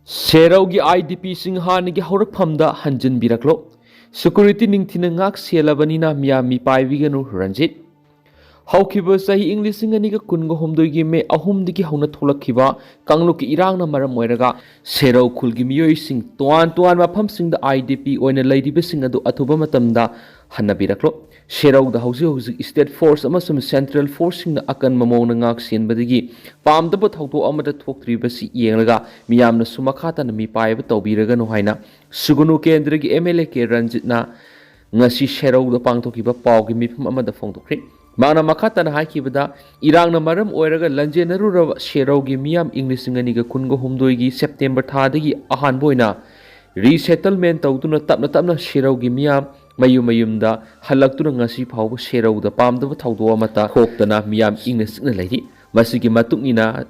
Seraugi IDP sing hanigi haurakphamda hanjinbiraklo. Security ningthina ngak selabanina miyami paibiganu Ranjit. Haukiba sahi English singaniga kungo homdoigi me ahumdigi hauna tholakhiba kangluki irangna maram oiraga serau khulgi miyoi sing tuan mafam singda IDP oina laidiba sing adu athuba matamda hanabiraklo. Serau da hausi state force amasum central force sing akan mamona ngak sienbadigi pamdaba thauto amada thoktriba si yengaga miyamna sumakhata na mi paiba tawbiraga no haina sugunu kendragi MLA ke Ranjit na ngasi serau da pangthokiba pawgi mipham amada phongtokri Mana makatan haikibada irang na maram oiraga lanjenarura seraugi miyam English singaniga kungo humdoigi September thadagi ahan boina resettlement tawtuna tapna seraugi miyam mayumda halaktuna ngasi phawba serauda pamdaba thawdo amata khoktana miyam English na lairi masigi matungina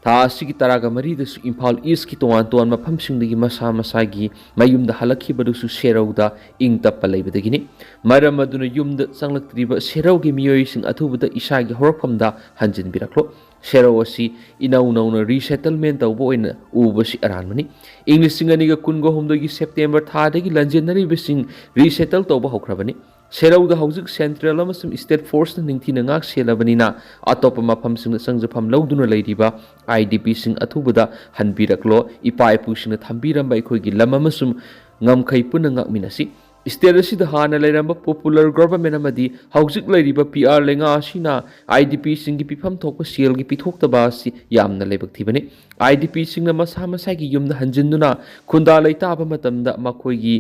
Taasigi taraga maridasu Imphal East ki toan mafamsingdagi masagi mayumda halakhibadusu serauda ingtappa leibadagini maram aduna yumda sanglaktriba seraugi miyoising athubada isagi horakphamda hanjinbiraklo serau asi inauna resettlement tawba oina ubasi aranmani English singaniga kungo humdogi September thadagi lanjenaribasing resettle tawba hokrabani Serau da hausik central amasum state force na ningthina ngak selabanina atopa mafamsingna sangjafam lauduna leiriba IDP sing athubada hanbiraklo ipaipu singna thambiramba aikhoigi lam amasum ngamkhai puna ngakminasi state asida hana leiramba popular government amadi hausik leiriba PR lenga asina IDP sing gi pifam thokpa sel gi pithoktaba si yamna leibakthibani IDP singna masagi yumna hanjinduna khunda leitaba matamda makhoigi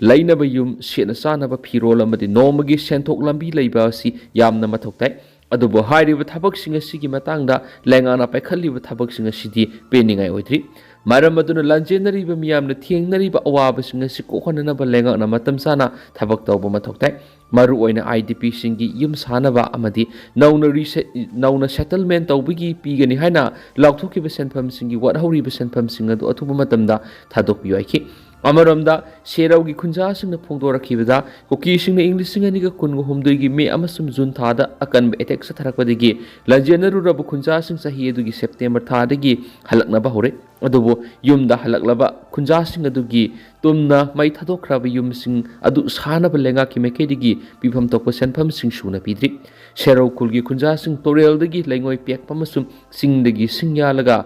Lainaba yum sena sanaba phirol amadi nomagi senthok lambi leiba asi yamna mathoktai adubo hairiba thabaksinga sigi matangda lengana paikhalliba thabaksinga sidi peningai oidri maram aduna lanjenariba miyamna thiengnariba awabasinga si kokhananaba lengana matam sana thabak tawba mathoktai maru oina IDP singi yum sanaba amadi nauna settlement tawbigi pigani haina lakthokiba senpham singi wat hauriba senpham singa du athuba matamda thadokpiyo aiki Amaramda seraugi khunja singna phongdorakhibada koki singna English singaniga kungo humdoigi me amasum June thada akan attack sa tharakpadagi lanjenaru rabu khunja sing sahi adugi September thadagi halaknaba hore adubo yumda halaklaba khunja sing adugi tumna mai thadokraba yum sing adu sanaba lenga ki mekedigi pifam tokpa senpham sing suna pidri serau khulgi khunja sing torel dagi lengoi pek pamasum singdagi singyalaga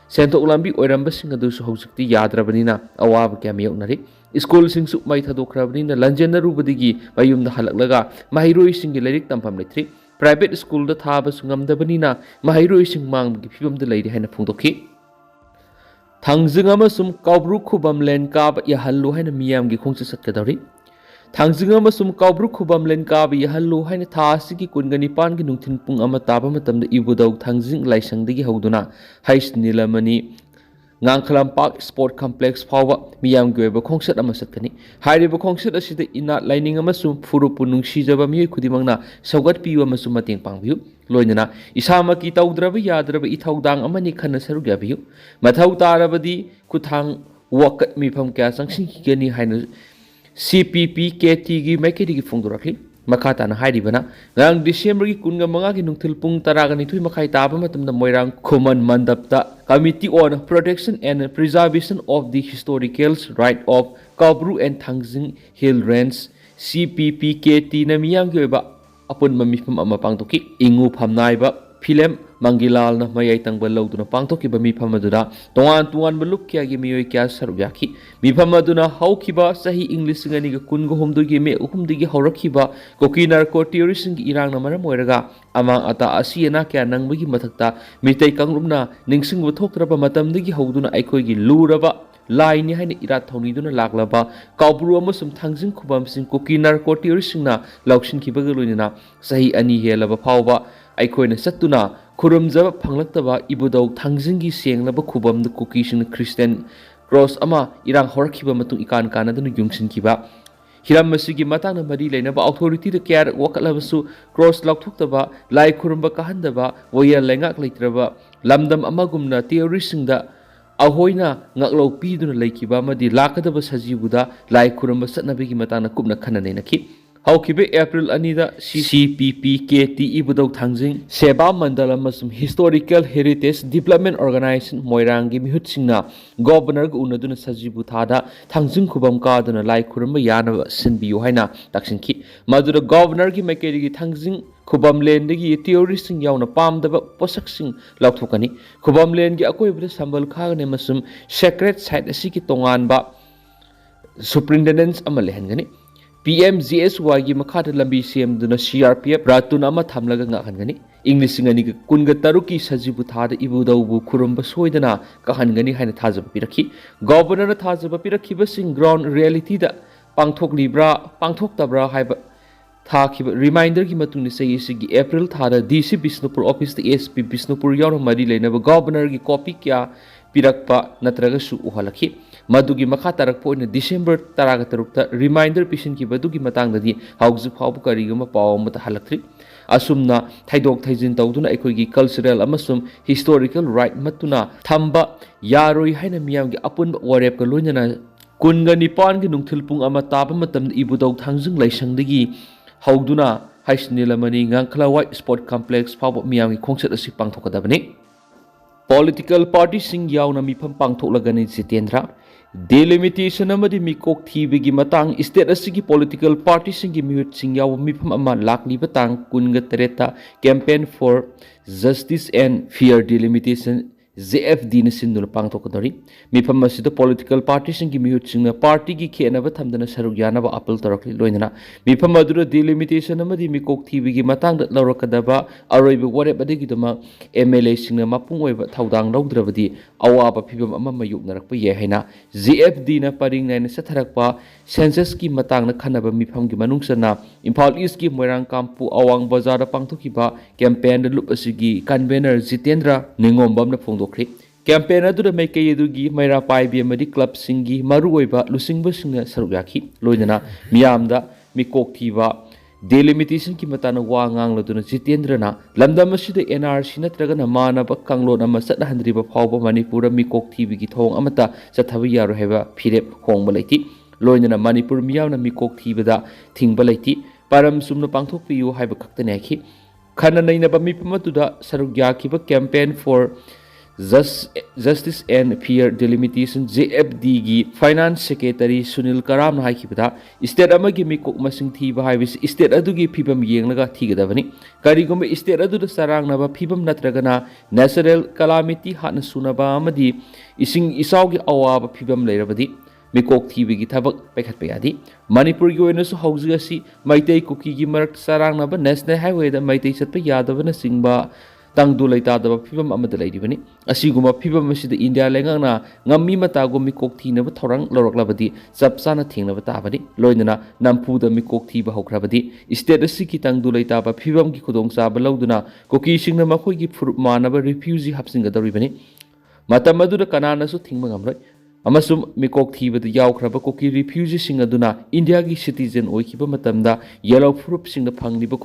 Sentok lambi oiramba sing adusu hausukti yadrabanina awaba kya miyoknari school sing su mai thadokrabanina lanjenarubadigi mayumda halaklaga mahiroi singi lirik tampam letri private school da thaba sungamdabanina mahiroi sing manggi phibamda leiri haina phongdokhi thangjing amasum kaubru khubam len kaba yahallu haina miyamgi khongchi satkadari Thangjing amasum kaubru khubam len kaba yahallu haina thasigi kungani pangi nungthin pung ama taba matamda ibudau thangjing laisangdagi hauduna hais nilamani ngangkhalam park sport complex phawa miyam goeba khongsat ama satkani hairiba khongsat asida ina lining amasum furupu nungsijaba miyoi khudimangna saugat piwa amasum mateng pangbiu loinana isamaki tawdraba yadraba ithaudang amani khana sarugya biu mathau tarabadi kuthang wakat mipham kya sangsing kigani haina CPPKT gi maikedi gi phongdorakli makata na hairibana ngang December gi kunga manga gi nungthil pung taraga ni thui makai taba matamda moirang khoman mandapta Committee on Protection and Preservation of the Historical Right of Kabru and Thangjing Hill Range CPPKT na miyam gi oiba apun mamifam ama pangtoki ingu phamnaiba film Mangilal na mayay tangba lauduna pangtokiba mipham aduna tuan baluk kya gi miyoi kya sarubyaki mipham aduna haukiba sahi English singaniga kungo humdugi me uhumdigi haurakhiba koki narco terrorism gi irang na maram oiraga amang ata asiana kya nangbagi mathakta mitai kangrumna ningsingbu thokraba matamdagi hauduna aikhoigi luraba laini haina irat thoniduna laklaba kaubru amasum thangjing khubam sing koki narco terrorism na lauksin khibaga loinina sahi ani helaba phawba aikhoina satuna Kurumjaba panglaktaba ibudau thangjingi senglaba khubamda kukising Christian cross ama irang horakhiba matung ikan kanaduna yungsinkiba hiram masigi matangna mari leinaba authority da care wakalabasu cross laukthokdaba lai khurumba kahandaba woyal lengak leitraba lamdam amagumna terroristingda ahoina ngaklo piduna leikiba amadi lakadaba sajibuda lai khurumba satnabigi matangna kupna khananenaki ꯍꯧꯈꯤꯕ April 2ꯗ CPPKT ꯏꯕꯨꯗꯧ Thangjing ꯁꯦꯕꯥ ꯃꯟꯗꯜ ꯑꯃꯁꯨꯡ historical heritage development organisation ꯃꯣꯏꯔꯥꯡꯒꯤ ꯃꯤꯍꯨꯠꯁꯤꯡꯅ ꯒꯣꯕꯔꯅꯔꯒ ꯎꯅꯗꯨꯅ ꯁꯖꯤꯕꯨ ꯊꯥꯗ ꯊꯥꯡꯖꯤꯡ ꯈꯨꯕꯝ ꯀꯥꯗꯨꯅ ꯂꯥꯏ ꯈꯨꯔꯨꯝꯕ ꯌꯥꯅꯕ ꯁꯤꯟꯕꯤꯌꯨ ꯍꯥꯏꯅ ꯇꯛꯁꯤꯟꯈꯤ ꯃꯗꯨꯗ ꯒꯣꯕꯔꯅꯔꯒꯤ ꯃꯥꯏꯀꯩꯗꯒꯤ ꯊꯥꯡꯖꯤꯡ ꯈꯨꯕꯝꯂꯦꯟꯗꯒꯤ ꯇꯤꯑꯣꯔꯤꯁꯁꯤꯡ ꯌꯥꯎꯅ ꯄꯥꯝꯗꯕ ꯄꯣꯠꯁꯛꯁꯤꯡ ꯂꯧꯊꯣꯛꯀꯅꯤ ꯈꯨꯕꯝꯂꯦꯟꯒꯤ ꯑꯀꯣꯏꯕꯗ ꯁꯝꯕꯜ ꯈꯥꯒꯅꯤ ꯑꯃꯁꯨꯡ ꯁꯦꯀ꯭ꯔꯦꯠ ꯁꯥꯏꯠ ꯑꯁꯤꯒꯤ ꯇꯣꯉꯥꯟꯕ ꯁꯨꯄ꯭ꯔꯤꯟꯇꯦꯟꯗꯦꯟꯁ ꯑꯃ ꯂꯩꯍꯟꯒꯅꯤ PMGSYꯒꯤ ꯃꯈꯥꯗ ꯂꯝꯕꯤ ꯁꯦꯝꯗꯨꯅ CRPF ꯔꯥꯇꯨꯟ ꯑꯃ ꯊꯝꯂꯒ ꯉꯥꯛꯍꯟꯒꯅꯤ ꯏꯪ 2016ꯀꯤ ꯁꯖꯤꯕꯨ ꯊꯥꯗ ꯏꯕꯨꯗꯧꯕꯨ ꯈꯨꯔꯨꯝꯕ ꯁꯣꯏꯗꯅ ꯀꯥꯍꯟꯒꯅꯤ ꯍꯥꯏꯅ ꯊꯥꯖꯕ ꯄꯤꯔꯛꯈꯤ ꯒꯣꯕꯔꯅꯔꯅ ꯊꯥꯖꯕ ꯄꯤꯔꯛꯈꯤꯕꯁꯤꯡ ꯒ꯭ꯔꯥꯎꯟ ꯔꯤꯌꯦꯂꯤꯇꯤꯗ ꯄꯥꯡꯊꯣꯛꯂꯤꯕ꯭ꯔꯥ ꯄꯥꯡꯊꯣꯛꯇꯕ꯭ꯔꯥ ꯍꯥꯏꯕ ꯊꯥꯈꯤꯕ ꯔꯤꯃꯥꯏꯟꯗꯔꯒꯤ ꯃꯇꯨꯡꯗ ꯆꯍꯤ ꯑꯁꯤꯒꯤ ꯑꯦꯄ꯭ꯔꯤꯜ ꯊꯥꯗ DC ꯕꯤꯁꯅꯨꯄꯨꯔ ꯑꯣꯐꯤꯁꯇ SP ꯕꯤꯁꯅꯨꯄꯨꯔ ꯌꯥꯎꯅ ꯃꯔꯤ ꯂꯩꯅꯕ ꯒꯣꯕꯔꯅꯔꯒꯤ ꯀꯣꯄꯤ ꯀꯌꯥ ꯄꯤꯔꯛꯄ ꯅꯠꯇ꯭ꯔꯒꯁꯨ ꯎꯍꯜꯂꯛꯈꯤ ꯃꯗꯨꯒꯤ ꯃꯈꯥ ꯇꯥꯔꯛꯄ ꯑꯣꯏꯅ ꯗꯤꯁꯦꯝꯕꯔ 13ꯇ ꯔꯤꯃꯥꯏꯟꯗꯔ ꯄꯤꯁꯤꯟꯈꯤꯕꯗꯨꯒꯤ ꯃꯇꯥꯡꯗꯗꯤ ꯍꯧꯖꯤꯛ ꯐꯥꯎꯕ ꯀꯔꯤꯒꯨꯝꯕ ꯄꯥꯎ ꯑꯃꯠꯇ ꯍꯜꯂꯛꯇ꯭ꯔꯤ ꯑꯁꯨꯝꯅ ꯊꯩꯗꯣꯛ ꯊꯩꯖꯤꯟ ꯇꯧꯗꯨꯅ ꯑꯩꯈꯣꯏꯒꯤ ꯀꯜꯆꯔꯦꯜ ꯑꯃꯁꯨꯡ ꯍꯤꯁꯇꯣꯔꯤꯀꯦꯜ ꯔꯥꯏꯠ ꯃꯠꯇꯨꯅ ꯊꯝꯕ ꯌꯥꯔꯣꯏ ꯍꯥꯏꯅ ꯃꯤꯌꯥꯝꯒꯤ ꯑꯄꯨꯟꯕ ꯋꯥꯔꯦꯞꯀ ꯂꯣꯏꯅꯅ 29ꯒꯤ ꯅꯨꯡꯊꯤꯜ ꯄꯨꯡ 1 ꯇꯥꯕ ꯃꯇꯝꯗ ꯏꯕꯨꯗꯧ ꯊꯥꯡꯖꯤꯡ ꯂꯥꯏꯁꯪꯗꯒꯤ ꯍꯧꯗꯨꯅ ꯍꯩꯁꯅꯤꯂꯃꯅꯤ ꯉꯥꯡꯈꯂꯥ ꯋꯥꯏꯠ ꯁ꯭ꯄꯣꯔꯠ ꯀꯝꯄ꯭ꯂꯦꯛꯁ ꯐꯥꯎꯕ ꯃꯤꯌꯥꯝꯒꯤ ꯈꯣꯡꯆꯠ ꯑꯁꯤ ꯄꯥꯡꯊꯣꯛꯀꯗꯕꯅꯤ ꯄꯣꯂꯤꯇꯤꯀꯦꯜ ꯄꯥꯔꯇꯤꯁꯤꯡ ꯌꯥꯎꯅ ꯃꯤꯐꯝ ꯄꯥꯡꯊꯣꯛꯂꯒꯅꯤ ꯖꯤꯇꯦꯟꯗ꯭ꯔ ꯗꯤꯂꯤꯃꯤꯇꯦꯁꯟ ꯑꯃꯗꯤ ꯃꯤꯀꯣꯛ ꯊꯤꯕꯒꯤ ꯃꯇꯥꯡ ꯏꯁꯇꯦꯠ ꯑꯁꯤꯒꯤ ꯄꯣꯂꯤꯇꯤꯀꯦल ꯄꯥꯔꯇꯤꯁꯤꯡꯒꯤ ꯃꯤꯍꯨꯠꯁꯤꯡ ꯌꯥꯎꯕ ꯃꯤꯐꯝ ꯑꯃ ꯂꯥꯛꯂꯤꯕ ꯇꯥꯡ 28ꯇ campaign for justice and fair delimitation JFDꯅ ꯁꯤꯟꯗꯨꯅ ꯄꯥꯡꯊꯣꯛꯀꯗꯧꯔꯤ ꯃꯤꯐꯝ ꯑꯁꯤꯗ ꯄꯣꯂꯤꯇꯤꯀꯦल ꯄꯥꯔꯇꯤꯁꯤꯡꯒꯤ ꯃꯤꯍꯨꯠꯁꯤꯡꯅ ꯄꯥꯔꯇꯤꯒꯤ ꯈꯦꯠꯅꯕ ꯊꯝꯗꯅ ꯁꯔꯨꯛ ꯌꯥꯅꯕ ꯑꯄꯤꯜ ꯇꯧꯔꯛꯂꯤ ꯂꯣꯏꯅꯅ ꯃꯤꯐꯝ ꯑꯗꯨꯗ ꯗꯤꯂꯤꯃꯤꯇꯦꯁꯟ ꯑꯃꯗꯤ ꯃꯤꯀꯣꯛ ꯊꯤꯕꯒꯤ ꯃꯇꯥꯡꯗ ꯂꯧꯔꯛꯀꯗꯕ ꯑꯔꯣꯏꯕ ꯋꯥꯔꯦꯞ ꯑꯗꯨꯒꯤꯗꯃꯛ MLAꯁꯤꯡꯅ ꯃꯄꯨꯡ ꯑꯣꯏꯕ ꯊꯧꯗꯥꯡ ꯂꯧꯗ꯭ꯔꯕꯗꯤ ꯑꯋꯥꯕ ꯐꯤꯚꯝ ꯑꯃ ꯃꯥꯌꯣꯛꯅꯔꯛꯄ ꯌꯥꯏ ꯍꯥꯏꯅ JFDꯅ ꯄꯔꯤꯡ ꯅꯥꯏꯅ ꯆꯠꯊꯔꯛꯄ ꯁꯦꯟꯁꯁꯀꯤ ꯃꯇꯥꯡꯗ ꯈꯟꯅꯕ ꯃꯤꯐꯝꯒꯤ ꯃꯅꯨꯡꯆꯟꯅ ꯏꯝꯐꯥꯜ ꯏꯁꯀꯤ ꯃꯣꯏꯔꯥꯡ ꯀꯥꯡꯄꯨ ꯑꯋꯥꯡ ꯕꯖꯥꯔꯗ ꯄꯥꯡꯊꯣꯛꯈꯤꯕ ꯀꯦꯝꯄꯦꯟꯗ ꯂꯨꯞ ꯑꯁꯤꯒꯤ ꯀꯟꯚꯦꯅꯔ ꯖꯤꯇꯦꯟꯗ꯭ꯔ ꯅꯤꯉꯣꯝꯕꯝꯅ ꯐꯣꯡꯗꯣꯛꯈ꯭ꯔꯤ ꯀꯦꯝꯄꯦꯟ ꯑꯗꯨꯗ ꯃꯥꯏꯀꯩ ꯑꯗꯨꯒꯤ ꯃꯩꯔꯥ ꯄꯥꯏꯕꯤ ꯑꯃꯗꯤ ꯀ꯭ꯂꯕꯁꯤꯡꯒꯤ ꯃꯔꯨꯑꯣꯏꯕ ꯂꯨꯆꯤꯡꯕꯁꯤꯡꯅ ꯁꯔꯨꯛ ꯌꯥꯈꯤ ꯂꯣꯏꯅꯅ ꯃꯤꯌꯥꯝꯗ ꯃꯤꯀꯣꯛ ꯊꯤꯕ ꯗꯤꯂꯤꯃꯤꯇꯦꯁꯟꯒꯤ ꯃꯇꯥꯡꯗ ꯋꯥ ꯉꯥꯡꯂꯗꯨꯅ ꯖꯤꯇꯦꯟꯗ꯭ꯔꯅ ꯂꯝꯗꯝ ꯑꯁꯤꯗ NRC ꯅꯠꯇ꯭ꯔꯒꯅ ꯃꯥꯟꯅꯕ ꯀꯥꯡꯂꯣꯟ ꯑꯃ ꯆꯠꯅꯍꯟꯗ꯭ꯔꯤꯕ ꯐꯥꯎꯕ ꯃꯅꯤꯄꯨꯔꯗ ꯃꯤꯀꯣꯛ ꯊꯤꯕꯒꯤ ꯊꯧꯑꯣꯡ ꯑꯃꯠꯇ ꯆꯠꯊꯕ ꯌꯥꯔꯣꯏ ꯍꯥꯏꯕ ꯐꯤꯔꯦꯞ ꯍꯣꯡꯕ ꯂꯩꯇꯦ ꯂꯣꯏꯅꯅ ꯃꯅꯤꯄꯨꯔ ꯃꯤꯌꯥꯝꯅ ꯃꯤꯀꯣꯛ ꯊꯤꯕꯗ ꯊꯤꯡꯕ ꯂꯩꯇꯦ ꯄꯔꯝ ꯆꯨꯝꯅ ꯄꯥꯡꯊꯣꯛꯄꯤꯌꯨ ꯍꯥꯏꯕ ꯈꯛꯇꯅꯤ ꯍꯥꯏꯈꯤ ꯈꯟꯅ ꯅꯩꯅꯕ ꯃꯤꯐꯝ ꯑꯗꯨꯗ ꯁꯔꯨꯛ ꯌꯥꯈꯤꯕ campaign for justice and fair delimitation JFDꯒꯤ ꯐꯥꯏꯅꯥꯟꯁ ꯁꯦꯀ꯭ꯔꯦꯇꯔꯤ ꯁꯨꯅꯤꯜ ꯀꯔꯥꯝꯅ ꯍꯥꯏꯈꯤꯕꯗ ꯏꯁꯇꯦꯠ ꯑꯃꯒꯤ ꯃꯤꯀꯣꯛ ꯃꯁꯤꯡ ꯊꯤꯕ ꯍꯥꯏꯕꯁꯤ ꯏꯁꯇꯦꯠ ꯑꯗꯨꯒꯤ ꯐꯤꯕꯝ ꯌꯦꯡꯂꯒ ꯊꯤꯒꯗꯕꯅꯤ ꯀꯔꯤꯒꯨꯝꯕ ꯏꯁꯇꯦꯠ ꯑꯗꯨꯗ ꯆꯔꯥꯡꯅꯕ ꯐꯤꯕꯝ ꯅꯠꯇ꯭ꯔꯒꯅ ꯅꯦꯆꯔꯦꯜ ꯀꯂꯥꯃꯤꯇꯤ ꯍꯥꯠꯅ ꯁꯨꯅꯕ ꯑꯃꯗꯤ ꯏꯁꯤꯡ ꯏꯆꯥꯎꯒꯤ ꯑꯋꯥꯕ ꯐꯤꯕꯝ ꯂꯩꯔꯕꯗꯤ ꯃꯤꯀꯣꯛ ꯊꯤꯕꯒꯤ ꯊꯕꯛ ꯄꯥꯏꯈꯠꯄ ꯌꯥꯗꯦ ꯃꯅꯤꯄꯨꯔꯒꯤ ꯑꯣꯏꯅꯁꯨ ꯍꯧꯖꯤꯛ ꯑꯁꯤ ꯃꯩꯇꯩ ꯀꯨꯀꯤꯒꯤ ꯃꯔꯛꯇ ꯆꯔꯥꯡꯅꯕ ꯅꯦꯁꯅꯦꯜ ꯍꯥꯏꯋꯦꯗ ꯃꯩꯇꯩ ꯆꯠꯄ ꯌꯥꯗꯕꯅꯆꯤꯡꯕ ꯇꯪꯗꯨ ꯂꯩꯇꯥꯗꯕ ꯐꯤꯕꯝ ꯑꯃꯗ ꯂꯩꯔꯤꯕꯅꯤ ꯑꯁꯤꯒꯨꯝꯕ ꯐꯤꯕꯝ ꯑꯁꯤꯗ ꯏꯟꯗꯤꯌꯥ ꯂꯩꯉꯥꯛꯅ ꯉꯝꯃꯤ ꯃꯇꯥꯒꯨꯝ ꯃꯤꯀꯣꯛ ꯊꯤꯅꯕ ꯊꯧꯔꯥꯡ ꯂꯧꯔꯛꯂꯕꯗꯤ ꯆꯞ ꯆꯥꯅ ꯊꯦꯡꯅꯕ ꯇꯥꯕꯅꯤ ꯂꯣꯏꯅꯅ ꯅꯝꯐꯨꯗ ꯃꯤꯀꯣꯛ ꯊꯤꯕ ꯍꯧꯈ꯭ꯔꯕꯗꯤ ꯏꯁꯇꯦꯠ ꯑꯁꯤꯒꯤ ꯇꯪꯗꯨ ꯂꯩꯇꯥꯕ ꯐꯤꯕꯝꯒꯤ ꯈꯨꯗꯣꯡꯆꯥꯕ ꯂꯧꯗꯨꯅ ꯀꯨꯀꯤꯁꯤꯡꯅ ꯃꯈꯣꯏꯒꯤ ꯐꯨꯔꯨꯞ ꯃꯥꯟꯅꯕ ꯔꯤꯐ꯭ꯌꯨꯖꯤ ꯍꯥꯞꯆꯤꯟꯒꯗꯧꯔꯤꯕꯅꯤ ꯃꯇꯝ ꯑꯗꯨꯗ ꯀꯅꯥꯅꯁꯨ ꯊꯤꯡꯕ ꯉꯝꯂꯣꯏ ꯑꯃꯁꯨꯡ ꯃꯤꯀꯣꯛ ꯊꯤꯕꯗ ꯌꯥꯎꯈ꯭ꯔꯕ ꯀꯨꯀꯤ ꯔꯤꯐ꯭ꯌꯨꯖꯤꯁꯤꯡ ꯑꯗꯨꯅ ꯏꯟꯗꯤꯌꯥꯒꯤ ꯁꯤꯇꯤꯖꯦꯟ ꯑꯣꯏꯈꯤꯕ ꯃꯇꯝꯗ ꯌꯦꯜꯂꯣ ꯐꯨꯔꯨꯞꯁꯤꯡꯅ ꯐꯪꯂꯤꯕ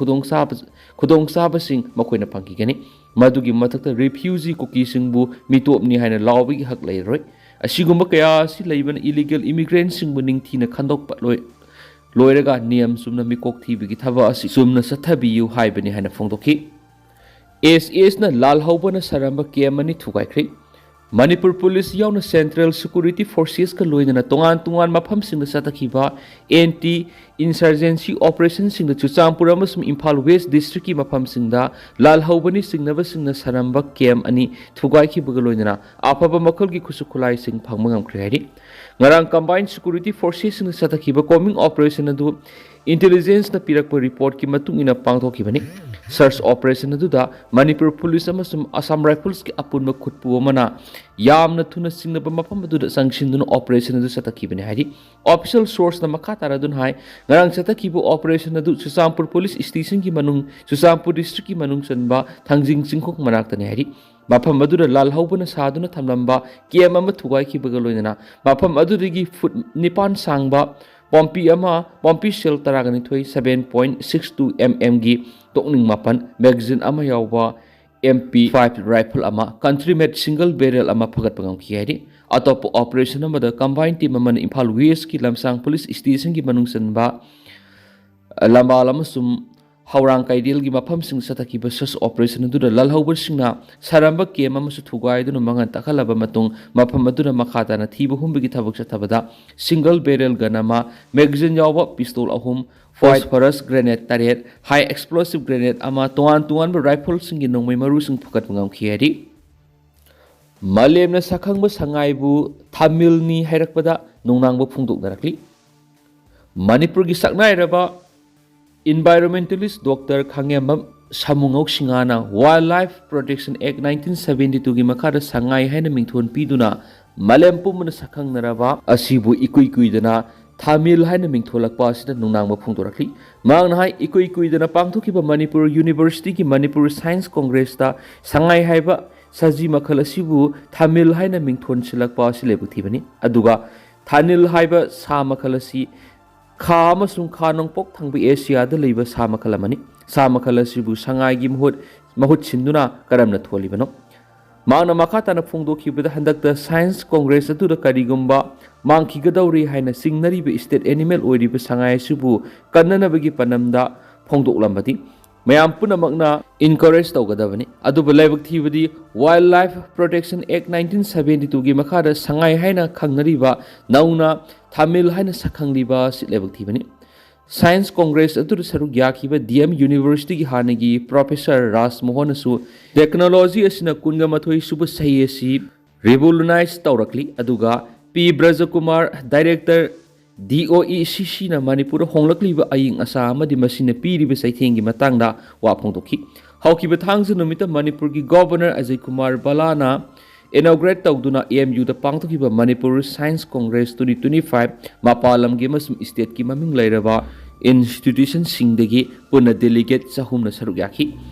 ꯈꯨꯗꯣꯡꯆꯥꯕꯁꯤꯡ ꯃꯈꯣꯏꯅ ꯐꯪꯈꯤꯒꯅꯤ ꯃꯗꯨꯒꯤ ꯃꯊꯛꯇ ꯔꯤꯐ꯭ꯌꯨꯖꯤ ꯀꯨꯀꯤꯁꯤꯡꯕु ꯃꯤꯇꯣꯞꯅꯤ ꯍꯥꯏꯅ ꯂꯥꯎꯕꯒꯤ ꯍꯛ ꯂꯩꯔꯣꯏ ꯑꯁꯤꯒꯨꯝꯕ ꯀꯌꯥ ꯑꯁꯤ ꯂꯩꯕꯅ ꯏꯂꯤꯒꯦꯜ ꯏꯃꯤꯒ꯭ꯔꯦꯟꯠꯁꯤꯡꯕꯨ ꯅꯤꯡꯊꯤꯅ ꯈꯟꯗꯣꯛꯄ ꯂꯣꯏꯔꯒ ꯅꯤꯌꯝ ꯆꯨꯝꯅ ꯃꯤꯀꯣꯛ ꯊꯤꯕꯒꯤ ꯊꯕꯛ ꯑꯁꯤ ꯆꯨꯝꯅ ꯆꯠꯊꯕꯤꯌꯨ ꯍꯥꯏꯕꯅꯤ ꯍꯥꯏꯅ ꯐꯣꯡꯗꯣꯛꯈꯤ SS ꯂꯥꯜ ꯍꯧꯕꯅ ꯁꯥꯔꯝꯕ ꯀꯦꯝ ꯑꯅꯤ ꯊꯨꯒꯥꯏꯈ꯭ꯔꯦ ꯃꯅꯤꯄꯨꯔ ꯄꯨꯂꯤꯁ ꯌꯥꯎꯅ ꯁꯦꯟꯇ꯭ꯔꯦꯜ ꯁꯦꯀ꯭ꯌꯨꯔꯤꯇꯤ ꯐꯣꯔꯁꯦꯁꯀ ꯂꯣꯏꯅꯅ ꯇꯣꯉꯥꯟ ꯃꯐꯝꯁꯤꯡꯗ ꯆꯠꯊꯈꯤꯕ ꯑꯦꯟꯇꯤ ꯏꯟꯁꯔꯖꯦꯟꯁꯤ ꯑꯣꯄꯔꯦꯁꯟꯁꯤꯡꯗ ꯆꯨꯔꯆꯥꯟꯄꯨꯔ ꯑꯃꯁꯨꯡ ꯏꯝꯐꯥꯜ ꯋꯦꯁ ꯗꯤꯁꯇ꯭ꯔꯤꯛꯀꯤ ꯃꯐꯝꯁꯤꯡꯗ ꯂꯥꯜꯍꯧꯕꯅꯤ ꯆꯤꯡꯅꯕꯁꯤꯡꯅ ꯁꯥꯔꯝꯕ ꯀꯦꯝ ꯑꯅꯤ ꯊꯨꯒꯥꯏꯈꯤꯕꯒ ꯂꯣꯏꯅꯅ ꯑꯐꯕ ꯃꯈꯜꯒꯤ ꯈꯨꯠꯁꯨ ꯈꯨꯠꯂꯥꯏꯁꯤꯡ ꯐꯪꯕ ꯉꯝꯈ꯭ꯔꯦ ꯍꯥꯏꯔꯤ ꯉꯔꯥꯡ ꯀꯝꯕꯥꯏꯟ ꯁꯦꯀ꯭ꯌꯨꯔꯤꯇꯤ ꯐꯣꯔꯁꯦꯁꯁꯤꯡꯅ ꯆꯠꯊꯈꯤꯕ ꯀꯣꯃꯤꯡ ꯑꯣꯄꯔꯦꯁꯟ ꯑꯗꯨ ꯏꯟꯇꯦꯂꯤꯖꯦꯟꯁꯅ ꯄꯤꯔꯛꯄ ꯔꯤꯄꯣꯔꯠꯀꯤ ꯃꯇꯨꯡ ꯏꯟꯅ ꯄꯥꯡꯊꯣꯛꯈꯤꯕꯅꯤ ꯁꯔꯆ ꯑꯣꯄꯔꯦꯁꯟ ꯑꯗꯨꯗ ꯃꯅꯤꯄꯨꯔ ꯄꯨꯂꯤꯁ ꯑꯃꯁꯨꯡ ꯑꯁꯥꯝ ꯔꯥꯏꯐꯜꯁꯀꯤ ꯑꯄꯨꯟꯕ ꯈꯨꯠꯄꯨ ꯑꯃꯅ ꯌꯥꯝꯅ ꯊꯨꯅ ꯆꯤꯡꯅꯕ ꯃꯐꯝ ꯑꯗꯨꯗ ꯆꯪꯁꯤꯟꯗꯨꯅ ꯑꯣꯄꯔꯦꯁꯟ ꯑꯗꯨ ꯆꯠꯊꯈꯤꯕꯅꯤ ꯍꯥꯏꯔꯤ ꯑꯣꯐꯤꯁꯤꯌꯦꯜ ꯁꯣꯔꯁꯅ ꯃꯈꯥ ꯇꯥꯔꯗꯨꯅ ꯍꯥꯏ ꯉꯔꯥꯡ ꯆꯠꯊꯈꯤꯕ ꯑꯣꯄꯔꯦꯁꯟ ꯑꯗꯨ ꯆꯨꯔꯆꯥꯟꯄꯨꯔ ꯄꯨꯂꯤꯁ ꯁ꯭ꯇꯦꯁꯟꯒꯤ ꯃꯅꯨꯡ ꯆꯨꯔꯆꯥꯟꯄꯨꯔ ꯗꯤꯁꯇ꯭ꯔꯤꯛꯀꯤ ꯃꯅꯨꯡ ꯆꯟꯕ ꯊꯥꯡꯖꯤꯡ ꯆꯤꯡꯈꯣꯡ ꯃꯅꯥꯛꯇꯅꯤ ꯍꯥꯏꯔꯤ ꯃꯐꯝ ꯑꯗꯨꯗ ꯂꯥꯜꯍꯧꯕꯅ ꯁꯥꯗꯨꯅ ꯊꯝꯂꯝꯕ ꯀꯦꯝ ꯑꯃ ꯊꯨꯒꯥꯏꯈꯤꯕꯒ ꯂꯣꯏꯅꯅ ꯃꯐꯝ ꯑꯗꯨꯗꯒꯤ ꯐꯨꯠ 9 ꯁꯥꯡꯕ ꯄꯣꯝꯄꯤ ꯁꯦꯜ 12 7.62 mmꯒꯤ ꯇꯣꯛꯅꯤꯡ 9 ꯃꯦꯒꯥꯖꯤꯟ ꯑꯃ ꯌꯥꯎꯕ MP5 ꯔꯥꯏꯐꯜ ꯑꯃ ꯀꯟꯇ꯭ꯔꯤ ꯃꯦꯗ ꯁꯤꯡꯒꯜ ꯕꯦꯔꯦꯜ ꯑꯃ ꯐꯒꯠꯄ ꯉꯝꯈꯤ ꯍꯥꯏꯔꯤ ꯑꯇꯣꯞꯄ ꯑꯣꯄꯔꯦꯁꯟ ꯑꯃꯗ ꯀꯝꯕꯥꯏꯟ ꯇꯤꯝ ꯑꯃꯅ ꯏꯝꯐꯥꯜ ꯋꯦꯁꯀꯤ ꯂꯝꯁꯥꯡ ꯄꯨꯂꯤꯁ ꯁ꯭ꯇꯦꯁꯟꯒꯤ ꯃꯅꯨꯡ ꯆꯟꯕ ꯂꯝꯕꯥꯜ ꯑꯃꯁꯨꯡ ꯍꯧꯔꯥꯡ ꯀꯩꯔꯦꯜꯒꯤ ꯃꯐꯝꯁꯤꯡ ꯆꯠꯊꯈꯤꯕ ꯁꯔꯆ ꯑꯣꯄꯔꯦꯁꯟ ꯑꯗꯨꯗ ꯂꯜꯍꯧꯕꯁꯤꯡꯅ ꯁꯥꯔꯝꯕ ꯀꯦꯝ ꯑꯃꯁꯨ ꯊꯨꯒꯥꯏꯗꯨꯅ ꯃꯉꯥꯟ ꯇꯥꯛꯍꯜꯂꯕ ꯃꯇꯨꯡ ꯃꯐꯝ ꯑꯗꯨꯗ ꯃꯈꯥ ꯇꯥꯅ ꯊꯤꯕ ꯍꯨꯝꯕꯒꯤ ꯊꯕꯛ ꯆꯠꯊꯕꯗ ꯁꯤꯡꯒꯜ ꯕꯦꯔꯦꯜ ꯒꯟ ꯑꯃ, ꯃꯦꯒꯥꯖꯤꯟ ꯌꯥꯎꯕ ꯄꯤꯁꯇꯣꯜ 3, ꯐꯣꯁꯐꯔꯁ ꯒ꯭ꯔꯦꯅꯦꯗ 9, ꯍꯥꯏ ꯑꯦꯛꯁꯄ꯭ꯂꯣꯁꯤቭ ꯒ꯭ꯔꯦꯅꯦꯗ ꯑꯃ, ꯇꯣꯉꯥꯟ-ꯇꯣꯉꯥꯟꯕ ꯔꯥꯏꯐꯜꯁꯤꯡꯒꯤ ꯅꯣꯡꯃꯩ ꯃꯔꯨꯁꯤꯡ ꯐꯨꯒꯠꯄ ꯉꯝꯈꯤ ꯍꯥꯏꯔꯤ꯫ ꯃꯥꯂꯦꯝꯅ ꯁꯛꯈꯪꯕ ꯁꯉꯥꯏꯕꯨ ꯊꯥꯃꯤꯜꯅꯤ ꯍꯥꯏꯔꯛꯄꯗ ꯅꯨꯡꯅꯥꯡꯕ ꯐꯣꯡꯗꯣꯛꯅꯔꯛꯂꯤ꯫ ꯃꯅꯤꯄꯨꯔꯒꯤ ꯁꯛꯅꯥꯏꯔꯕ ꯏꯟꯚꯥꯏꯔꯣꯟꯃꯦꯟꯇꯦꯂꯤꯁ ꯗꯣꯛꯇꯔ ꯈꯪꯉꯦꯝꯕꯝ ꯁꯥꯃꯨꯉꯧ ꯁꯤꯡꯍꯥꯅ ꯋꯥꯏꯜꯗ ꯂꯥꯏꯐ ꯄ꯭ꯔꯣꯇꯦꯛꯁꯟ ꯑꯦꯛ 1972ꯒꯤ ꯃꯈꯥꯗ ꯁꯉꯥꯏ ꯍꯥꯏꯅ ꯃꯤꯡꯊꯣꯟ ꯄꯤꯗꯨꯅ ꯃꯥꯂꯦꯝ ꯄꯨꯝꯕꯅ ꯁꯛꯈꯪꯅꯔꯕ ꯑꯁꯤꯕꯨ ꯏꯀꯨꯏ ꯀꯨꯏꯗꯅ ꯊꯥꯃꯤꯜ ꯍꯥꯏꯅ ꯃꯤꯡꯊꯣꯜꯂꯛꯄ ꯑꯁꯤꯗ ꯅꯨꯡꯅꯥꯡꯕ ꯐꯣꯡꯗꯣꯔꯛꯂꯤ꯫ ꯃꯍꯥꯛꯅ ꯍꯥꯏ ꯏꯀꯨꯏ ꯀꯨꯏꯗꯅ ꯄꯥꯡꯊꯣꯛꯈꯤꯕ ꯃꯅꯤꯄꯨꯔ ꯌꯨꯅꯤꯚꯔꯁꯤꯇꯤꯒꯤ ꯃꯅꯤꯄꯨꯔ ꯁꯥꯏꯟꯁ ꯀꯣꯡꯒ꯭ꯔꯦꯁꯇ ꯁꯉꯥꯏ ꯍꯥꯏꯕ ꯁꯖꯤ ꯃꯈꯜ ꯑꯁꯤꯕꯨ ꯊꯥꯃꯤꯜ ꯍꯥꯏꯅ ꯃꯤꯡꯊꯣꯟꯁꯤꯜꯂꯛꯄ ꯑꯁꯤ ꯂꯥꯏꯕꯛ ꯊꯤꯕꯅꯤ꯫ ꯑꯗꯨꯒ ꯊꯥꯅꯤꯜ ꯍꯥꯏꯕ ꯁꯥ ꯃꯈꯜ ꯑꯁꯤ ꯈꯥ ꯑꯃꯁꯨꯡ ꯈꯥ ꯅꯣꯡꯄꯣꯛ ꯊꯪꯕ ꯑꯦꯁꯤꯌꯥꯗ ꯂꯩꯕ ꯁꯥ ꯃꯈꯜ ꯑꯃꯅꯤ꯫ ꯁꯥ ꯃꯈꯜ ꯑꯁꯤꯕꯨ ꯁꯉꯥꯏꯒꯤ ꯃꯍꯨꯠ ꯁꯤꯟꯗꯨꯅ ꯀꯔꯝꯅ ꯊꯣꯜꯂꯤꯕꯅꯣ? ꯃꯍꯥꯛꯅ ꯃꯈꯥ ꯇꯥꯅ ꯐꯣꯡꯗꯣꯛꯈꯤꯕꯗ ꯍꯟꯗꯛꯇ ꯁꯥꯏꯟꯁ ꯀꯣꯡꯒ꯭ꯔꯦꯁ ꯑꯗꯨꯗ ꯀꯔꯤꯒꯨꯝꯕ ꯃꯥꯡꯈꯤꯒꯗꯧꯔꯤ ꯍꯥꯏꯅ ꯆꯤꯡꯅꯔꯤꯕ ꯁ꯭ꯇꯦꯠ ꯑꯦꯅꯤꯃꯦꯜ ꯑꯣꯏꯔꯤꯕ ꯁꯉꯥꯏ ꯑꯁꯤꯕꯨ ꯀꯟꯅꯅꯕꯒꯤ ꯄꯥꯟꯗꯝꯗ ꯐꯣꯡꯗꯣꯛꯂꯝꯕꯗꯤ ꯃꯌꯥꯝ ꯄꯨꯝꯅꯃꯛꯅ ꯏꯟꯀꯔꯦꯖ ꯇꯧꯒꯗꯕꯅꯤ꯫ ꯑꯗꯨꯕꯨ ꯂꯥꯏꯕꯛ ꯊꯤꯕꯗꯤ ꯋꯥꯏꯜꯗ ꯂꯥꯏꯐ ꯄ꯭ꯔꯣꯇꯦꯛꯁꯟ ꯑꯦꯛ 1972ꯒꯤ ꯃꯈꯥꯗ ꯁꯉꯥꯏ ꯍꯥꯏꯅ ꯈꯪꯅꯔꯤꯕ ꯅꯧꯅ ꯊꯥꯃꯤꯜ ꯍꯥꯏꯅ ꯁꯛꯈꯪꯂꯤꯕ ꯑꯁꯤ ꯂꯥꯏꯕꯛ ꯊꯤꯕꯅꯤ꯫ ꯁꯥꯏꯟꯁ ꯀꯣꯡꯒ꯭ꯔꯦꯁ ꯑꯗꯨꯗ ꯁꯔꯨꯛ ꯌꯥꯈꯤꯕ ꯗꯤ.ꯑꯦꯝ. ꯌꯨꯅꯤꯚꯔꯁꯤꯇꯤꯒꯤ ꯍꯥꯟꯅꯒꯤ ꯄ꯭ꯔꯣꯐꯦꯁꯔ ꯔꯥꯖ ꯃꯣꯍꯟꯅꯁꯨ ꯇꯦꯛꯅꯣꯂꯣꯖꯤ ꯑꯁꯤꯅ 18 ꯁꯨꯕ ꯆꯍꯤ ꯑꯁꯤ ꯔꯤꯚꯣꯂꯨꯅꯥꯏꯖ ꯇꯧꯔꯛꯂꯤ꯫ ꯑꯗꯨꯒ ꯄꯤ. ꯕ꯭ꯔꯖꯀꯨꯃꯥꯔ, ꯗꯥꯏꯔꯦꯛꯇꯔ, DOECCꯅ ꯃꯅꯤꯄꯨꯔꯗ ꯍꯣꯡꯂꯛꯂꯤꯕ ꯑꯏꯪ ꯑꯁꯥ ꯑꯃꯗꯤ ꯃꯁꯤꯅ ꯄꯤꯔꯤꯕ ꯆꯩꯊꯦꯡꯒꯤ ꯃꯇꯥꯡꯗ ꯋꯥ ꯐꯣꯡꯗꯣꯛꯈꯤ꯫ ꯍꯧꯈꯤꯕ ꯊꯥꯡꯖ ꯅꯨꯃꯤꯠꯇ ꯃꯅꯤꯄꯨꯔꯒꯤ ꯒꯚꯔꯅꯔ ꯑꯖꯌ ꯀꯨꯃꯥꯔ ꯕꯥꯂꯥꯅ ꯏꯅꯣꯒ꯭ꯔꯦꯠ ꯇꯧꯗꯨꯅ AMUꯗ ꯄꯥꯡꯊꯣꯛꯈꯤꯕ ꯃꯅꯤꯄꯨꯔ ꯁꯥꯏꯟꯁ ꯀꯣꯡꯒ꯭ꯔꯦꯁ 2025 ꯃꯄꯥꯟ ꯂꯝꯒꯤ ꯑꯃꯁꯨꯡ ꯁ꯭ꯇꯦꯠꯀꯤ ꯃꯃꯤꯡ ꯂꯩꯔꯕ ꯏꯟꯁꯇꯤꯇ꯭ꯌꯨꯁꯟꯁꯤꯡꯗꯒꯤ ꯄꯨꯟꯅ ꯗꯦꯂꯤꯒꯦꯠ 600ꯅ ꯁꯔꯨꯛ ꯌꯥꯈꯤ꯫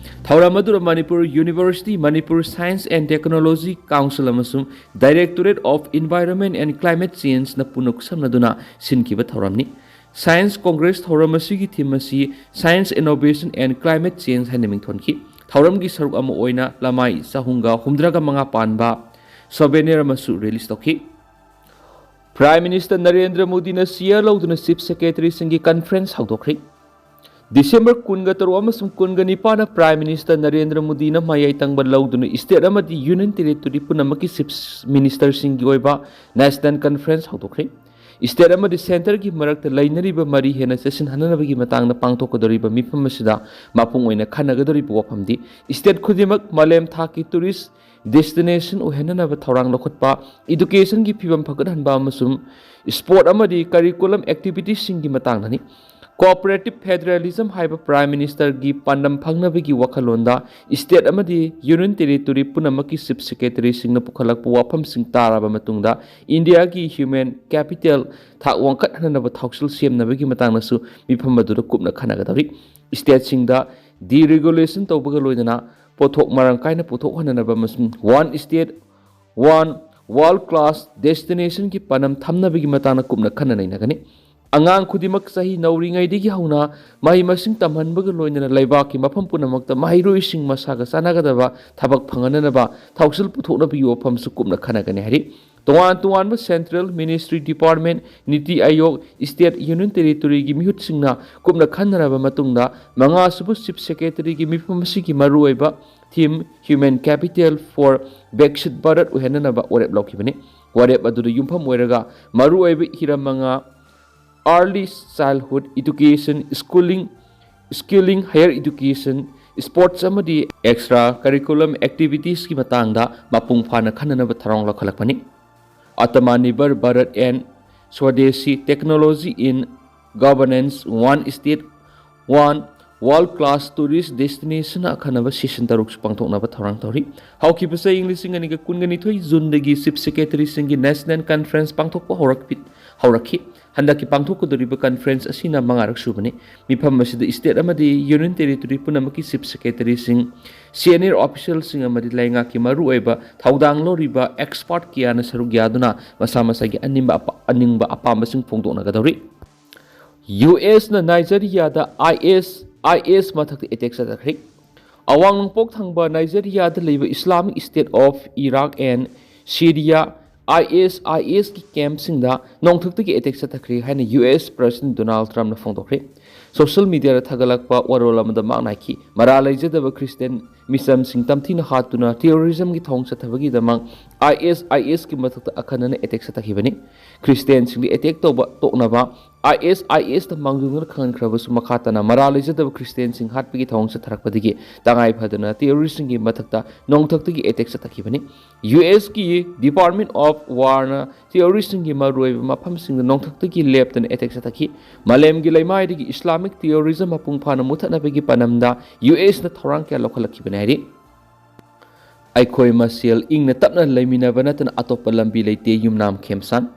ꯊꯧꯔꯝ ꯑꯗꯨꯗ Manipur university, Manipur science and technology council ꯑꯃꯁꯨꯡ directorate of environment and climate ꯆꯦꯟꯖꯅ ꯄꯨꯟꯅ ꯈꯨꯠꯁꯝꯅꯗꯨꯅ ꯁꯤꯟꯈꯤꯕ ꯊꯧꯔꯝꯅꯤ꯫ ꯁꯥꯏꯟꯁ ꯀꯣꯡꯒ꯭ꯔꯦꯁ ꯊꯧꯔꯝ ꯑꯁꯤꯒꯤ ꯊꯤꯝ ꯑꯁꯤ ꯁꯥꯏꯟꯁ, ꯏꯅꯣꯚꯦꯁꯟ ꯑꯦꯟड ꯀ꯭ꯂꯥꯏꯃꯦꯠ ꯆꯦꯟꯖ ꯍꯥꯏꯅ ꯃꯤꯡꯊꯣꯟꯈꯤ꯫ ꯊꯧꯔꯝꯒꯤ ꯁꯔꯨꯛ ꯑꯃ ꯑꯣꯏꯅ ꯂꯃꯥꯏ 485 ꯄꯥꯟꯕ ꯁꯣꯚꯦꯅꯤꯌꯔ ꯑꯃꯁꯨ ꯔꯤꯂꯤꯖ ꯇꯧꯈꯤ꯫ ꯄ꯭ꯔꯥꯏꯝ ꯃꯤꯅꯤꯁꯇꯔ ꯅꯔꯦꯟꯗ꯭ꯔ ꯃꯣꯗꯤꯅ ꯆꯤꯌꯔ ꯂꯧꯗꯨꯅ ꯆꯤꯐ ꯁꯦꯀ꯭ꯔꯦꯇꯔꯤꯁꯤꯡꯒꯤ ꯀꯟꯐꯔꯦꯟꯁ ꯍꯧꯗꯣꯛꯈ꯭ꯔꯦ꯫ ꯗꯤꯁꯦꯝꯕꯔ 19 ꯑꯃꯁꯨꯡ 29ꯗ ꯄ꯭ꯔꯥꯏꯝ ꯃꯤꯅꯤꯁꯇꯔ ꯅꯔꯦꯟꯗ꯭ꯔ ꯃꯣꯗꯤꯅ ꯃꯌꯥꯏ ꯇꯪꯕ ꯂꯧꯗꯨꯅ ꯁ꯭ꯇꯦꯠ ꯑꯃꯗꯤ ꯌꯨꯅꯤꯌꯟ ꯇꯦꯔꯤꯇꯣꯔꯤ ꯄꯨꯝꯅꯃꯛꯀꯤ ꯆꯤꯐ ꯃꯤꯅꯤꯁꯇꯔꯁꯤꯡꯒꯤ ꯑꯣꯏꯕ ꯅꯦꯁꯅꯦꯜ ꯀꯟꯐꯔꯦꯟꯁ ꯍꯧꯗꯣꯛꯈ꯭ꯔꯦ꯫ ꯁ꯭ꯇꯦꯠ ꯑꯃꯗꯤ ꯁꯦꯟꯇꯔꯒꯤ ꯃꯔꯛꯇ ꯂꯩꯅꯔꯤꯕ ꯃꯔꯤ ꯍꯦꯟꯅ ꯆꯦꯠꯁꯤꯟꯍꯟꯅꯕꯒꯤ ꯃꯇꯥꯡꯗ ꯄꯥꯡꯊꯣꯛꯀꯗꯧꯔꯤꯕ ꯃꯤꯐꯝ ꯑꯁꯤꯗ ꯃꯄꯨꯡ ꯑꯣꯏꯅ ꯈꯟꯅꯒꯗꯧꯔꯤꯕ ꯋꯥꯐꯝꯗꯤ ꯁ꯭ꯇꯦꯠ ꯈꯨꯗꯤꯡꯃꯛ ꯃꯥꯂꯦꯝ ꯊꯥꯛꯀꯤ ꯇꯨꯔꯤꯁ ꯗꯦꯁꯇꯤꯅꯦꯁꯟ ꯑꯣꯏꯍꯟꯅꯕ ꯊꯧꯔꯥꯡ ꯂꯧꯈꯠꯄ, ꯏꯗꯨꯀꯦꯁꯟꯒꯤ ꯐꯤꯚꯝ ꯐꯒꯠꯍꯟꯕ ꯑꯃꯁꯨꯡ ꯁ꯭ꯄꯣꯔꯠ ꯑꯃꯗꯤ ꯀꯔꯤꯀꯨꯂꯝ ꯑꯦꯛꯇꯤꯚꯤꯇꯤꯁꯤꯡꯒꯤ ꯃꯇꯥꯡꯗꯅꯤ꯫ ꯀꯣꯑꯣꯄꯔꯦꯇꯤꯚ ꯐꯦꯗꯔꯦꯂꯤꯖꯝ ꯍꯥꯏꯕ ꯄ꯭ꯔꯥꯏꯝ ꯃꯤꯅꯤꯁꯇꯔꯒꯤ ꯄꯥꯟꯗꯝ ꯐꯪꯅꯕꯒꯤ ꯋꯥꯈꯜꯂꯣꯟꯗ ꯁ꯭ꯇꯦꯠ ꯑꯃꯗꯤ ꯌꯨꯅꯤꯌꯟ ꯇꯦꯔꯤꯇꯣꯔꯤ ꯄꯨꯝꯅꯃꯛꯀꯤ ꯆꯤꯐ ꯁꯦꯀ꯭ꯔꯦꯇꯔꯤꯁꯤꯡꯅ ꯄꯨꯈꯠꯂꯛꯄ ꯋꯥꯐꯝꯁꯤꯡ ꯇꯥꯔꯕ ꯃꯇꯨꯡꯗ ꯏꯟꯗꯤꯌꯥꯒꯤ ꯍ꯭ꯌꯨꯃꯦꯟ ꯀꯦꯄꯤꯇꯦꯜ ꯊꯥꯛ ꯋꯥꯡꯈꯠꯍꯟꯅꯕ ꯊꯧꯁꯤꯜ ꯁꯦꯝꯅꯕꯒꯤ ꯃꯇꯥꯡꯗꯁꯨ ꯃꯤꯐꯝ ꯑꯗꯨꯗ ꯀꯨꯞꯅ ꯈꯟꯅꯒꯗꯧꯔꯤ꯫ ꯁ꯭ꯇꯦꯠꯁꯤꯡꯗ ꯗꯤꯔꯤꯒꯨꯂꯦꯁꯟ ꯇꯧꯕꯒ ꯂꯣꯏꯅꯅ ꯄꯣꯠꯊꯣꯛ ꯃꯔꯥꯡ ꯀꯥꯏꯅ ꯄꯨꯊꯣꯛꯍꯟꯅꯕ ꯑꯃꯁꯨꯡ one state one world class ꯗꯦꯁꯇꯤꯅꯦꯁꯟꯒꯤ ꯄꯥꯟꯗꯝ ꯊꯝꯅꯕꯒꯤ ꯃꯇꯥꯡꯗ ꯀꯨꯞꯅ ꯈꯟꯅ ꯅꯩꯅꯒꯅꯤ꯫ ꯑꯉꯥꯡ ꯈꯨꯗꯤꯡꯃꯛ ꯆꯍꯤ ꯅꯧꯔꯤꯉꯩꯗꯒꯤ ꯍꯧꯅ ꯃꯍꯩ-ꯃꯁꯤꯡ ꯇꯝꯍꯟꯕꯒ ꯂꯣꯏꯅꯅ ꯂꯩꯕꯥꯛꯀꯤ ꯃꯐꯝ ꯄꯨꯝꯅꯃꯛꯇ ꯃꯍꯩꯔꯣꯏꯁꯤꯡ ꯃꯁꯥꯒ ꯆꯥꯟꯅꯒꯗꯕ ꯊꯕꯛ ꯐꯪꯍꯟꯅꯕ ꯊꯧꯁꯤꯜ ꯄꯨꯊꯣꯛꯅꯕꯒꯤ ꯋꯥꯐꯝꯁꯨ ꯀꯨꯞꯅ ꯈꯟꯅꯒꯅꯤ ꯍꯥꯏꯔꯤ꯫ ꯇꯣꯉꯥꯟ-ꯇꯣꯉꯥꯟꯕ ꯁꯦꯟꯇ꯭ꯔꯦꯜ ꯃꯤꯅꯤꯁꯇ꯭ꯔꯤ, ꯗꯤꯄꯥꯔꯠꯃꯦꯟꯠ, ꯅꯤꯇꯤ ꯑꯥꯌꯣꯒ, ꯁ꯭ꯇꯦꯠ ꯌꯨꯅꯤꯌꯟ ꯇꯦꯔꯤꯇꯣꯔꯤꯒꯤ ꯃꯤꯍꯨꯠꯁꯤꯡꯅ ꯀꯨꯞꯅ ꯈꯟꯅꯔꯕ ꯃꯇꯨꯡꯗ 5ꯁꯨꯕ ꯆꯤꯐ ꯁꯦꯀ꯭ꯔꯦꯇꯔꯤꯒꯤ ꯃꯤꯐꯝ ꯑꯁꯤꯒꯤ ꯃꯔꯨꯑꯣꯏꯕ theme human capital for Viksit Bharat ꯑꯣꯏꯍꯟꯅꯕ ꯋꯥꯔꯦꯞ ꯂꯧꯈꯤꯕꯅꯤ꯫ ꯋꯥꯔꯦꯞ ꯑꯗꯨꯗ ꯌꯨꯝꯐꯝ ꯑꯣꯏꯔꯒ ꯃꯔꯨꯑꯣꯏꯕ ꯍꯤꯔꯝ 5 ꯑꯥꯔꯂꯤ ꯆꯥꯏꯜꯗꯍꯨꯗ education, skilling, higher education, sports ꯑꯃꯗꯤ ꯑꯦꯛꯁꯇ꯭ꯔꯥ ꯀꯔꯤꯀꯨꯂꯝ ꯑꯦꯛꯇꯤꯚꯤꯇꯤꯁꯀꯤ ꯃꯇꯥꯡꯗ ꯃꯄꯨꯡ ꯐꯥꯅ ꯈꯟꯅꯅꯕ ꯊꯧꯔꯥꯡ ꯂꯧꯈꯠꯂꯛꯄꯅꯤ꯫ Atmanirbhar Bharat and Swadeshi technology in governance, one state one world class tourism ꯗꯦꯁꯇꯤꯅꯦꯁꯟꯅ ꯑꯈꯟꯅꯕ ꯁꯦꯁꯟ 6 ꯄꯥꯡꯊꯣꯛꯅꯕ ꯊꯧꯔꯥꯡ ꯇꯧꯔꯤ꯫ ꯍꯧꯈꯤꯕ ꯆꯍꯤ 2022 ꯖꯨꯟꯗꯒꯤ ꯆꯤꯐ ꯁꯦꯀ꯭ꯔꯦꯇꯔꯤꯁꯤꯡꯒꯤ ꯅꯦꯁꯅꯦꯜ ꯀꯟꯐꯔꯦꯟꯁ ꯄꯥꯡꯊꯣꯛꯄ ꯍꯧꯔꯛꯈꯤ꯫ ꯍꯟꯗꯛꯀꯤ ꯄꯥꯡꯊꯣꯛꯀꯗꯧꯔꯤꯕ ꯀꯟꯐꯔꯦꯟꯁ ꯑꯁꯤꯅ 5ꯔꯛ ꯁꯨꯕꯅꯤ꯫ ꯃꯤꯐꯝ ꯑꯁꯤꯗ ꯁ꯭ꯇꯦꯠ ꯑꯃꯗꯤ ꯌꯨꯅꯤꯌꯟ ꯇꯦꯔꯤꯇꯣꯔꯤ ꯄꯨꯝꯅꯃꯛꯀꯤ ꯆꯤꯐ ꯁꯦꯀ꯭ꯔꯦꯇꯔꯤꯁꯤꯡ, ꯁꯦꯅꯤꯌꯔ ꯑꯣꯐꯤꯁꯤꯌꯦꯜꯁꯤꯡ ꯑꯃꯗꯤ ꯂꯩꯉꯥꯛꯀꯤ ꯃꯔꯨꯑꯣꯏꯕ ꯊꯧꯗꯥꯡ ꯂꯧꯔꯤꯕ ꯑꯦꯛꯁꯄꯔꯠ ꯀꯌꯥꯅ ꯁꯔꯨꯛ ꯌꯥꯗꯨꯅ ꯃꯁꯥ-ꯃꯁꯥꯒꯤ ꯑꯅꯤꯡꯕ ꯑꯄꯥꯝꯕꯁꯤꯡ ꯐꯣꯡꯗꯣꯛꯅꯒꯗꯧꯔꯤ꯫ ꯌꯨ.ꯑꯦꯁꯅ ꯅꯥꯏꯖꯔꯤꯌꯥꯗ IS ꯃꯊꯛꯇ ꯑꯦꯇꯦꯛ ꯆꯠꯊꯈ꯭ꯔꯦ꯫ ꯑꯋꯥꯡ ꯅꯣꯡꯄꯣꯛ ꯊꯪꯕ ꯅꯥꯏꯖꯔꯤꯌꯥꯗ ꯂꯩꯕ Islamic state of Iraq and Syria ISISꯒꯤ ꯀꯦꯝꯞꯁꯤꯡꯗ ꯅꯣꯡꯊꯛꯇꯒꯤ ꯑꯦꯇꯦꯛ ꯆꯠꯊꯈ꯭ꯔꯦ ꯍꯥꯏꯅ U.S. ꯄ꯭ꯔꯁꯤꯗꯦꯟꯠ ꯗꯣꯅꯥꯜꯗ ꯇ꯭ꯔꯝꯞꯅ ꯐꯣꯡꯗꯣꯛꯈ꯭ꯔꯦ꯫ social media thagalakpa warol amada manaki mara leijadaba Christian misam sing tamthina hatuna terrorism gi thong sathabagi damang IS ki mathakta akhanana attack satakibani Christian sing attack toba toknaba IS ta mangdungna khan khrabasu makhatana mara leijadaba Christian sing hatpigi thong satharakpadigi tangai phadana terrorist gi mathakta nongthakta gi attack satakibani US ki Department of War na terrorist gi maroi mafam sing nongthakta gi leptana attack sataki malem gi leimai gi Islamic terrorism apung phana muthatna begi panamda US na thorang kya lokhalakibani hari aikhoi masel ingna tapna leiminaba natana atopa lambi leite yumnam khemsan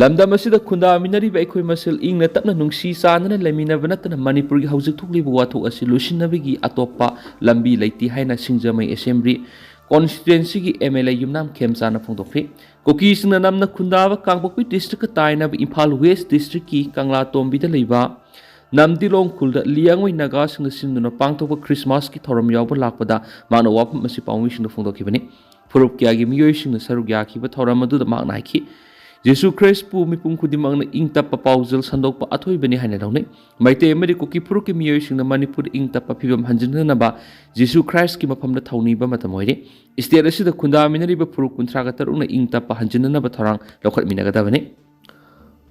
lamdam asida khunda minari ba aikhoi masel ingna tapna nungsi sanana leiminaba natana Manipur gi haujuk thuklibu wathuk asi lusinabigi atopa lambi leite haina singjamai assembly constituency gi MLA yumnam khemsana phongdokri koki singna namna khundaba kangpokpi district ka taina Imphal West district ki Kangla Tombi da leiba Namdilong Kulda Liangway Naga sing sinduna pangtokpa Christmas ki thoram yawba lakpada mana wapam asi pawmi sing phongdokibani phurup kya gi miyoi sing saruk yakhiba thoram adu da mak naiki Jesu Christ pu mipum khudimang na ingtappa paujal sandokpa athoibani haina dawne maite amari koki phuruk ki miyoi sing na Manipur ingtappa phibam hanjinna ba Jesu Christ ki mafam da thauni ba matamoire state asida khunda minari ba phuruk kunthra ga taruna ingtappa hanjinna ba thorang lokhat minaga dabane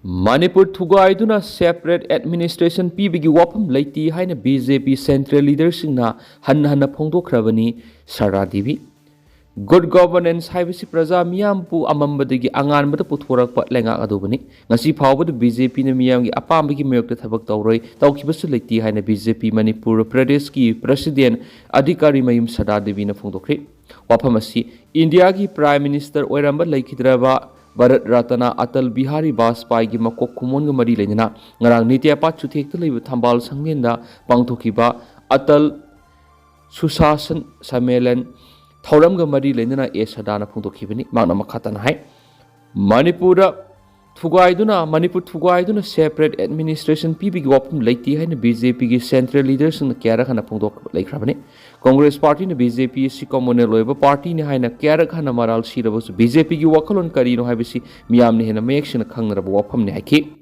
Manipur thugaiduna separate administration pibigi wapam leiti haina BJP central leaders singna hanna phongdokhrabani Sara Devi Good governance haibisi praja miyam pu amambadagi anganbada puthorakpa lenga adubani ngasi phawbada BJP na miyamgi apambagi mayokta thabak tawroi tawkibasu leiti haina BJP Manipur Pradesh ki president adhikari mayum Sara Devi na phongdokri wapam asi India gi prime minister oiramba laikhidraba Bharat Ratna Atal Bihari Vajpayee gi makok khumon ga mari leina ngarang nitya pa chuthekta leiba thambal sangmenda pangthokiba Atal Susasan Sammelan thoram ga mari leina sadana phongdokhibani magna makhatana hai Manipur thugaiduna separate administration PB gi wapum leiti haina BJP gi central leaders na kyara khana phongdok leikhrabani Congress party na BJP si communal loiba party ni haina kyara khana maral sirabus BJP gi wakhalon kari no haibisi miyam ni hena mayek sina khangraba wapam ni haiki